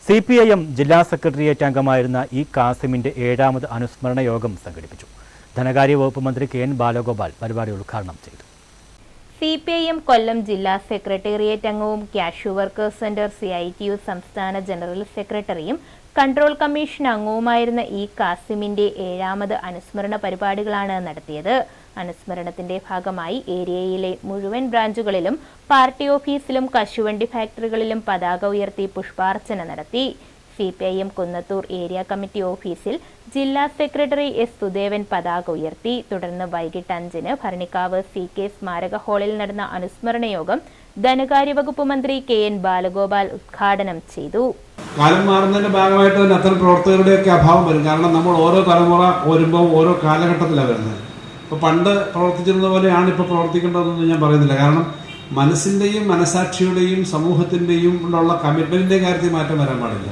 CPIM ജില്ലാ secretariat അംഗമായിരുന്ന E കാസിമിന്റെ 7ാമത് അനുസ്മരണ യോഗം സംഘടിപ്പിച്ചു. ധനകാര്യ വകുപ്പ് മന്ത്രി കെ എൻ ബാലഗോപാൽ പരിപാടി ഉദ്ഘാടനം ചെയ്തു. CPIM കൊല്ലം ജില്ലാ സെക്രട്ടേറിയറ്റ് അംഗവും കാഷ്യൂ വർക്കേഴ്സ് സെന്റർ CITU സംസ്ഥാന ജനറൽ സെക്രട്ടറിയും കൺട്രോൾ കമ്മീഷൻ അംഗവുമായിരുന്ന ഇ കാസിമിന്റെ 7ാമത് അനുസ്മരണ പരിപാടികളാണ് നടത്തിയത്. അനുസ്മരണത്തിന്റെ ഭാഗമായി ഏരിയയിലെ മുഴുവൻ ബ്രാഞ്ചുകളിലും പാർട്ടി ഓഫീസിലും കശുവണ്ടി ഫാക്ടറികളിലും പതാക ഉയർത്തി പുഷ്പാർച്ചന നടത്തി. CPIM കുന്നത്തൂർ ഏരിയ കമ്മിറ്റി ഓഫീസിൽ ജില്ലാ സെക്രട്ടറി എസ് സുദേവൻ പതാക ഉയർത്തി. തുടർന്ന് വൈകിട്ട് 5-ന് ഭരണിക്കാവ് CK സ്മാരക ഹാളിൽ നടന്ന അനുസ്മരണ യോഗം ധനകാര്യ വകുപ്പ് മന്ത്രി കെ എൻ ബാലഗോപാൽ ഉദ്ഘാടനം ചെയ്തു. കാലം മാറുന്നതിന്റെ ഭാഗമായിട്ട് തന്നെ അത്തരം പ്രവർത്തകരുടെയൊക്കെ അഭാവം വരും. കാരണം നമ്മൾ ഓരോ തലമുറ വരുമ്പോൾ ഓരോ കാലഘട്ടത്തിലാണ് വരുന്നത്. ഇപ്പോൾ പണ്ട് പ്രവർത്തിച്ചിരുന്ന പോലെയാണ് ഇപ്പോൾ പ്രവർത്തിക്കേണ്ടതെന്ന് ഞാൻ പറയുന്നില്ല. കാരണം മനസ്സിൻ്റെയും മനസാക്ഷിയുടെയും സമൂഹത്തിൻ്റെയും ഉള്ള കമ്മിറ്റ്മെൻറ്റിൻ്റെ കാര്യത്തിൽ മാറ്റം വരാൻ പാടില്ല.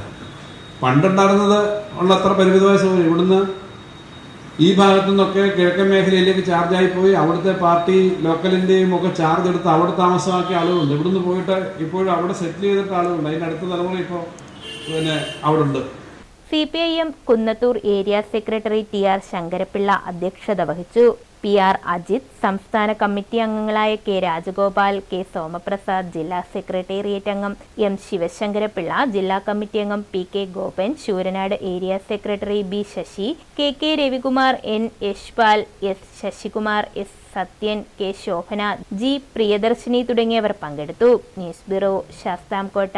പണ്ടുണ്ടായിരുന്നത് ഉള്ള അത്ര പരിമിതമായ സൗകര്യം ഇവിടുന്ന് ഈ ഭാഗത്തു നിന്നൊക്കെ കിഴക്കൻ മേഖലയിലേക്ക് ചാർജായി പോയി അവിടുത്തെ പാർട്ടി ലോക്കലിൻ്റെയും ഒക്കെ ചാർജ് എടുത്ത് അവിടെ താമസമാക്കിയ ആളുകളുണ്ട്. ഇവിടുന്ന് പോയിട്ട് ഇപ്പോഴും അവിടെ സെറ്റിൽ ചെയ്തിട്ട് ആളുകളുണ്ട്. അതിൻ്റെ അടുത്ത തലമുറ ഇപ്പോൾ അവിടെ ഉണ്ട്. CPIM Kunnathur area secretary TR Sankara Pillai അധ്യക്ഷത വഹിച്ചു. PR അജിത്, സംസ്ഥാന കമ്മിറ്റി അംഗങ്ങളായ K രാജഗോപാൽ, K സോമപ്രസാദ്, ജില്ലാ സെക്രട്ടേറിയറ്റ് അംഗം M ശിവശങ്കരപ്പിള്ള, ജില്ലാ കമ്മിറ്റി അംഗം PK Gopan, Sooranad area secretary B Sasi, KK Ravikumar, N Yashpal, S Sasikumar, S Sathyan, K Shobhana, G Priyadarshini തുടങ്ങിയവർ പങ്കെടുത്തു. News bureau, Sasthamkotta.